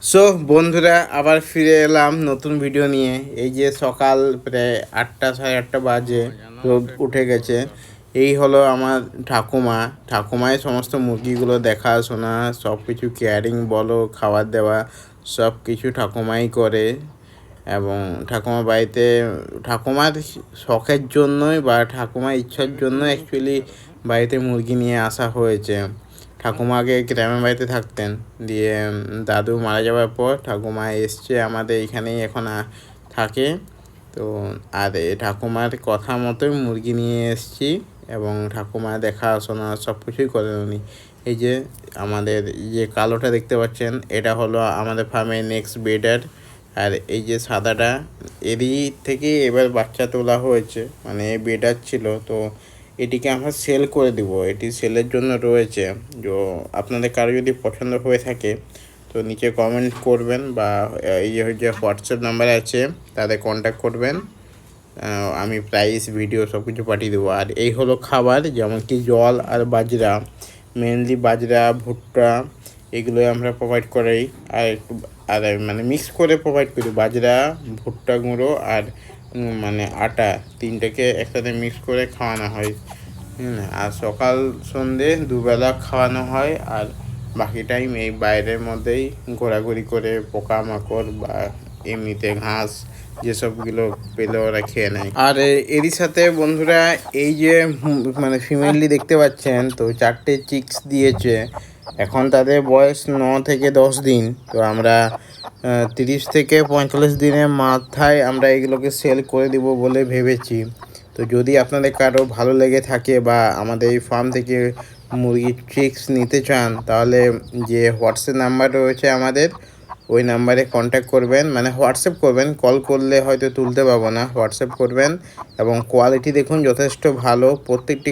So বন্ধুরা আবার ফিরে এলাম নতুন ভিডিও নিয়ে। এই যে সকাল প্রায় 8টা 8:30 বাজে, রোদ উঠে গেছে। এই হলো আমার ঠাকুমাই সমস্ত মুরগিগুলো দেখাশোনা, সব কিছু কেয়ারিং বলো, খাবার দেওয়া সব কিছু ঠাকুমাই করে। এবং ঠাকুমার শখের জন্যই বা ঠাকুমার ইচ্ছার জন্য অ্যাকচুয়ালি বাড়িতে মুরগি নিয়ে আসা হয়েছে। ঠাকুমা আগে গ্রামের বাড়িতে থাকতেন, দিয়ে দাদু মারা যাওয়ার পর ঠাকুমা এসছে আমাদের এখানেই এখন থাকে। তো আর ঠাকুমার কথা মতোই মুরগি নিয়ে এসছি এবং ঠাকুমা দেখাশোনা সব কিছুই করেন উনি। এই যে আমাদের যে কালোটা দেখতে পাচ্ছেন, এটা হলো আমাদের ফার্মের নেক্সট ব্রিডার। আর এই যে সাদাটা, এরই থেকে এবার বাচ্চা তোলা হয়েছে, মানে ব্রিডার ছিল। তো এটিকে আমরা সেল করে দিব, এটি সেলের জন্য রয়েছে। তো আপনাদের কারো যদি পছন্দ হয়ে থাকে তো নিচে কমেন্ট করবেন, বা এই যে হোয়াটসঅ্যাপ নাম্বার আছে তাদের কন্ট্যাক্ট করবেন। আমি প্রাইস ভিডিও সব কিছু পাঠিয়ে দেবো। আর এই হলো খাবার, যেমন কি জল আর বাজরা, মেনলি বাজরা ভুট্টা এগুলোই আমরা প্রোভাইড করি। আর একটু আর মানে মিক্স করে প্রোভাইড করি, বাজরা ভুট্টা গুঁড়ো আর মানে আটা, তিনটাকে একসাথে মিক্স করে খাওয়ানো হয়। আর সকাল সন্ধে দুবেলা খাওয়ানো হয়। আর বাকি টাইম এই বাইরের মধ্যেই ঘোরাঘুরি করে পোকামাকড় বা এমনিতে ঘাস যেসবগুলো পেলে ওরা খেয়ে নেয়। আর এরই সাথে বন্ধুরা এই যে মানে ফিমেললি দেখতে পাচ্ছেন, তো 4টে চিক্স দিয়েছে। এখন তাদের বয়স 9 থেকে 10 দিন। তো আমরা 30 থেকে 45 দিনের মাথায় আমরা এগুলোকে সেল করে দিব বলে ভেবেছি। তো যদি আপনাদের কারো ভালো লেগে থাকে বা আমাদের এই ফার্ম থেকে মুরগির চিক্স নিতে চান, তাহলে যে হোয়াটসঅ্যাপ নাম্বার রয়েছে আমাদের, ওই নাম্বারে কন্ট্যাক্ট করবেন, মানে হোয়াটসঅ্যাপ করবেন। কল করলে হয়তো তুলতে পারবো না, হোয়াটসঅ্যাপ করবেন। এবং কোয়ালিটি দেখুন যথেষ্ট ভালো, প্রত্যেকটি